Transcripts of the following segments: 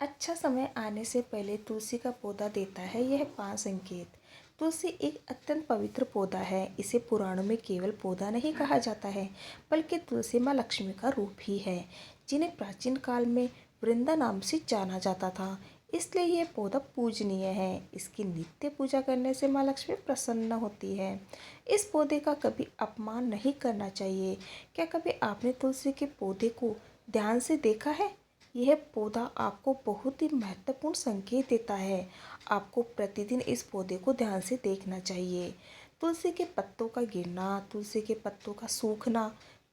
अच्छा समय आने से पहले तुलसी का पौधा देता है यह 5 संकेत। तुलसी एक अत्यंत पवित्र पौधा है। इसे पुराणों में केवल पौधा नहीं कहा जाता है, बल्कि तुलसी माँ लक्ष्मी का रूप ही है, जिन्हें प्राचीन काल में वृंदा नाम से जाना जाता था। इसलिए यह पौधा पूजनीय है। इसकी नित्य पूजा करने से माँ लक्ष्मी प्रसन्न होती है। इस पौधे का कभी अपमान नहीं करना चाहिए। क्या कभी आपने तुलसी के पौधे को ध्यान से देखा है? यह पौधा आपको बहुत ही महत्वपूर्ण संकेत देता है। आपको प्रतिदिन इस पौधे को ध्यान से देखना चाहिए। तुलसी के पत्तों का गिरना, तुलसी के पत्तों का सूखना,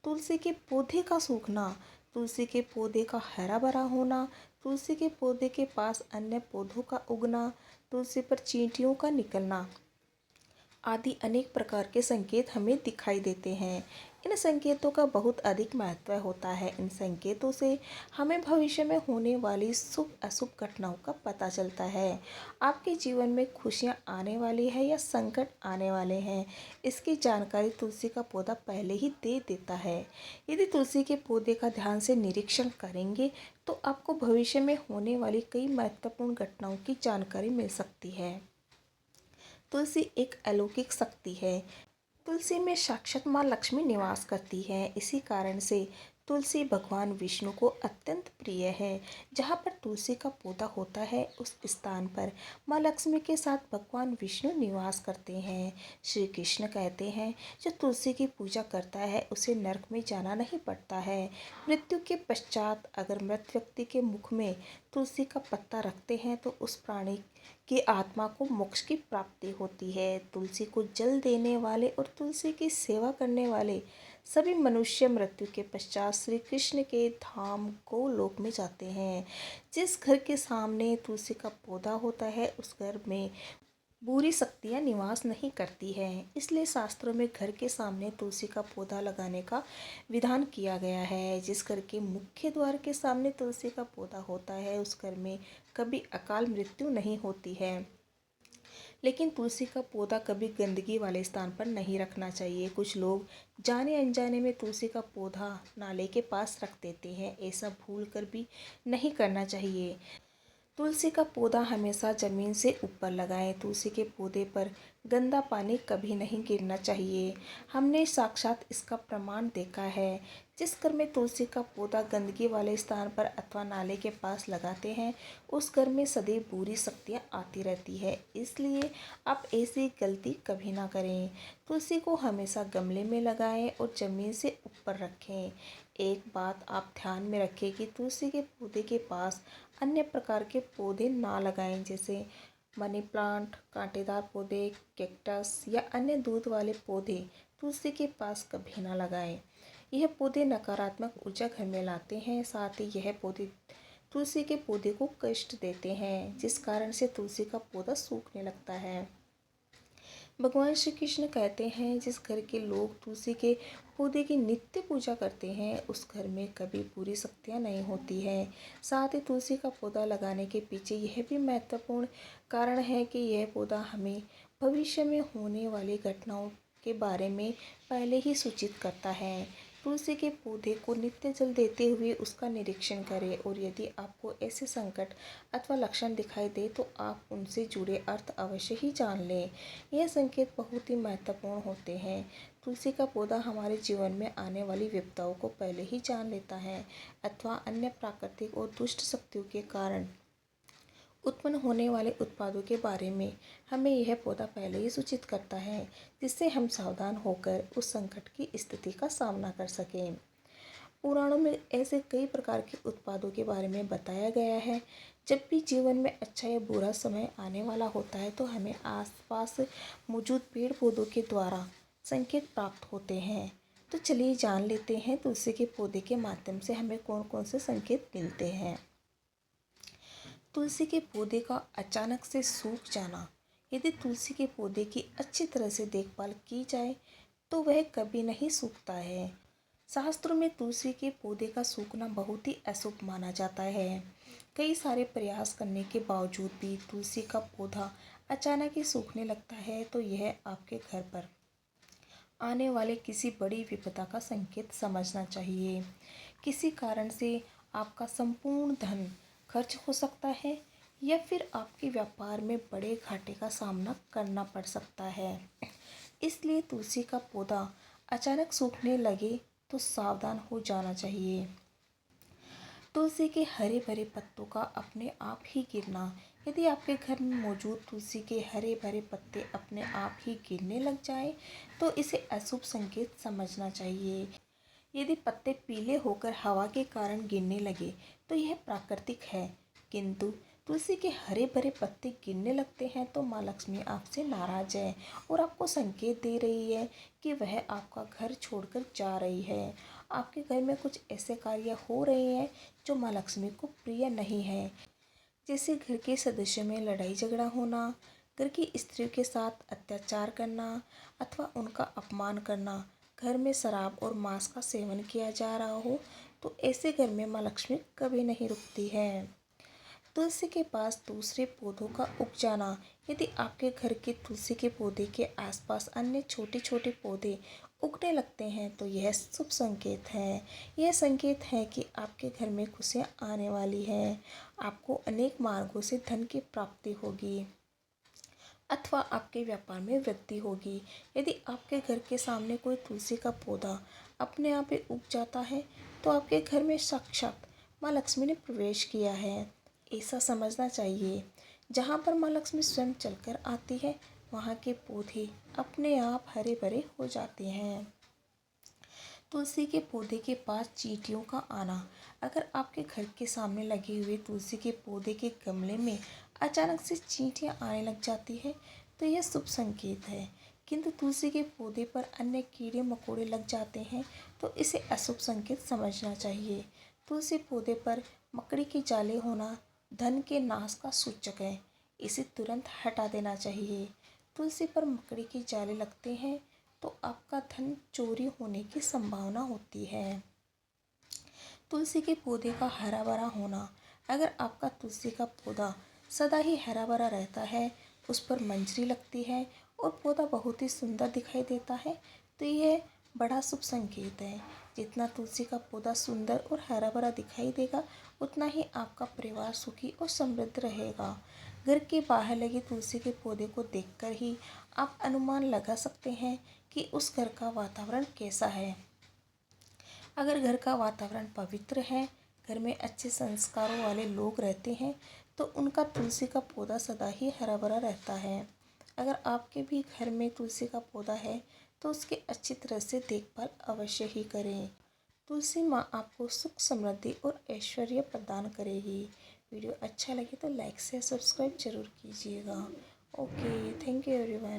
तुलसी के पौधे का सूखना, तुलसी के पौधे का हरा भरा होना, तुलसी के पौधे के पास अन्य पौधों का उगना, तुलसी पर चींटियों का निकलना आदि अनेक प्रकार के संकेत हमें दिखाई देते हैं। इन संकेतों का बहुत अधिक महत्व होता है। इन संकेतों से हमें भविष्य में होने वाली शुभ अशुभ घटनाओं का पता चलता है। आपके जीवन में खुशियां आने वाली है या संकट आने वाले हैं, इसकी जानकारी तुलसी का पौधा पहले ही दे देता है। यदि तुलसी के पौधे का ध्यान से निरीक्षण करेंगे तो आपको भविष्य में होने वाली कई महत्वपूर्ण घटनाओं की जानकारी मिल सकती है। तुलसी एक अलौकिक शक्ति है। तुलसी में साक्षात माँ लक्ष्मी निवास करती है। इसी कारण से तुलसी भगवान विष्णु को अत्यंत प्रिय है। जहाँ पर तुलसी का पौधा होता है उस स्थान पर माँ लक्ष्मी के साथ भगवान विष्णु निवास करते हैं। श्री कृष्ण कहते हैं, जो तुलसी की पूजा करता है उसे नरक में जाना नहीं पड़ता है। मृत्यु के पश्चात अगर मृत व्यक्ति के मुख में तुलसी का पत्ता रखते हैं तो उस प्राणी की आत्मा को मोक्ष की प्राप्ति होती है। तुलसी को जल देने वाले और तुलसी की सेवा करने वाले सभी मनुष्य मृत्यु के पश्चात श्री कृष्ण के धाम गोलोक में जाते हैं। जिस घर के सामने तुलसी का पौधा होता है उस घर में बुरी शक्तियाँ निवास नहीं करती हैं। इसलिए शास्त्रों में घर के सामने तुलसी का पौधा लगाने का विधान किया गया है। जिस घर के मुख्य द्वार के सामने तुलसी का पौधा होता है उस घर में कभी अकाल मृत्यु नहीं होती है। लेकिन तुलसी का पौधा कभी गंदगी वाले स्थान पर नहीं रखना चाहिए। कुछ लोग जाने अनजाने में तुलसी का पौधा नाले के पास रख देते हैं। ऐसा भूल कर भी नहीं करना चाहिए। तुलसी का पौधा हमेशा ज़मीन से ऊपर लगाएं। तुलसी के पौधे पर गंदा पानी कभी नहीं गिरना चाहिए। हमने साक्षात इसका प्रमाण देखा है। जिस घर में तुलसी का पौधा गंदगी वाले स्थान पर अथवा नाले के पास लगाते हैं उस घर में सदैव बुरी शक्तियाँ आती रहती है। इसलिए आप ऐसी गलती कभी ना करें। तुलसी को हमेशा गमले में लगाएं और ज़मीन से ऊपर रखें। एक बात आप ध्यान में रखें कि तुलसी के पौधे के पास अन्य प्रकार के पौधे ना लगाएं, जैसे मनी प्लांट, कांटेदार पौधे, कैक्टस या अन्य दूध वाले पौधे तुलसी के पास कभी ना लगाएं। यह पौधे नकारात्मक ऊर्जा घर में लाते हैं। साथ ही यह पौधे तुलसी के पौधे को कष्ट देते हैं, जिस कारण से तुलसी का पौधा सूखने लगता है। भगवान श्री कृष्ण कहते हैं, जिस घर के लोग तुलसी के पौधे की नित्य पूजा करते हैं उस घर में कभी बुरी शक्तियाँ नहीं होती हैं। साथ ही तुलसी का पौधा लगाने के पीछे यह भी महत्वपूर्ण कारण है कि यह पौधा हमें भविष्य में होने वाली घटनाओं के बारे में पहले ही सूचित करता है। तुलसी के पौधे को नित्य जल देते हुए उसका निरीक्षण करें और यदि आपको ऐसे संकट अथवा लक्षण दिखाई दे तो आप उनसे जुड़े अर्थ अवश्य ही जान लें। यह संकेत बहुत ही महत्वपूर्ण होते हैं। तुलसी का पौधा हमारे जीवन में आने वाली विपदाओं को पहले ही जान लेता है अथवा अन्य प्राकृतिक और दुष्ट शक्तियों के कारण उत्पन्न होने वाले उत्पादों के बारे में हमें यह पौधा पहले ही सूचित करता है, जिससे हम सावधान होकर उस संकट की स्थिति का सामना कर सकें। पुराणों में ऐसे कई प्रकार के उत्पादों के बारे में बताया गया है। जब भी जीवन में अच्छा या बुरा समय आने वाला होता है तो हमें आसपास मौजूद पेड़ पौधों के द्वारा संकेत प्राप्त होते हैं। तो चलिए जान लेते हैं तुलसी के पौधे के माध्यम से हमें कौन कौन से संकेत मिलते हैं। तुलसी के पौधे का अचानक से सूख जाना। यदि तुलसी के पौधे की अच्छी तरह से देखभाल की जाए तो वह कभी नहीं सूखता है। शास्त्रों में तुलसी के पौधे का सूखना बहुत ही अशुभ माना जाता है। कई सारे प्रयास करने के बावजूद भी तुलसी का पौधा अचानक ही सूखने लगता है तो यह आपके घर पर आने वाले किसी बड़ी विपदा का संकेत समझना चाहिए। किसी कारण से आपका संपूर्ण धन खर्च हो सकता है या फिर आपके व्यापार में बड़े घाटे का सामना करना पड़ सकता है। इसलिए तुलसी का पौधा अचानक सूखने लगे तो सावधान हो जाना चाहिए। तुलसी के हरे भरे पत्तों का अपने आप ही गिरना। यदि आपके घर में मौजूद तुलसी के हरे भरे पत्ते अपने आप ही गिरने लग जाए तो इसे अशुभ संकेत समझना चाहिए। यदि पत्ते पीले होकर हवा के कारण गिरने लगे तो यह प्राकृतिक है, किंतु तुलसी के हरे भरे पत्ते गिरने लगते हैं तो माँ लक्ष्मी आपसे नाराज है और आपको संकेत दे रही है कि वह आपका घर छोड़कर जा रही है। आपके घर में कुछ ऐसे कार्य हो रहे हैं जो माँ लक्ष्मी को प्रिय नहीं है, जैसे घर के सदस्यों में लड़ाई झगड़ा होना, घर की स्त्रियों के साथ अत्याचार करना अथवा उनका अपमान करना, घर में शराब और मांस का सेवन किया जा रहा हो, तो ऐसे घर में माँ लक्ष्मी कभी नहीं रुकती है। तुलसी के पास दूसरे पौधों का उग जाना। यदि आपके घर के तुलसी के पौधे के आसपास अन्य छोटे छोटे पौधे उगने लगते हैं तो यह शुभ संकेत है। यह संकेत है कि आपके घर में खुशियाँ आने वाली हैं। आपको अनेक मार्गों से धन की प्राप्ति होगी अथवा आपके व्यापार में वृद्धि होगी। यदि आपके घर के सामने कोई तुलसी का पौधा अपने आप ही उग जाता है तो आपके घर में साक्षात माँ लक्ष्मी ने प्रवेश किया है, ऐसा समझना चाहिए। जहाँ पर माँ लक्ष्मी स्वयं चलकर आती है वहाँ के पौधे अपने आप हरे भरे हो जाते हैं। तुलसी के पौधे के पास चींटियों का आना। अगर आपके घर के सामने लगे हुए तुलसी के पौधे के गमले में अचानक से चींटियां आने लग जाती है तो यह शुभ संकेत है, किंतु तुलसी के पौधे पर अन्य कीड़े मकोड़े लग जाते हैं तो इसे अशुभ संकेत समझना चाहिए। तुलसी पौधे पर मकड़ी के जाले होना धन के नाश का सूचक है, इसे तुरंत हटा देना चाहिए। तुलसी पर मकड़ी के जाले लगते हैं तो आपका धन चोरी होने की संभावना होती है। तुलसी के पौधे का हरा भरा होना। अगर आपका तुलसी का पौधा सदा ही हरा भरा रहता है, उस पर मंजरी लगती है और पौधा बहुत ही सुंदर दिखाई देता है तो यह बड़ा शुभ संकेत है। जितना तुलसी का पौधा सुंदर और हरा भरा दिखाई देगा उतना ही आपका परिवार सुखी और समृद्ध रहेगा। घर के बाहर लगे तुलसी के पौधे को देखकर ही आप अनुमान लगा सकते हैं कि उस घर का वातावरण कैसा है। अगर घर का वातावरण पवित्र है, घर में अच्छे संस्कारों वाले लोग रहते हैं तो उनका तुलसी का पौधा सदा ही हरा भरा रहता है। अगर आपके भी घर में तुलसी का पौधा है तो उसकी अच्छी तरह से देखभाल अवश्य ही करें। तुलसी माँ आपको सुख समृद्धि और ऐश्वर्य प्रदान करेगी। वीडियो अच्छा लगे तो लाइक से सब्सक्राइब जरूर कीजिएगा। Okay, thank you everyone.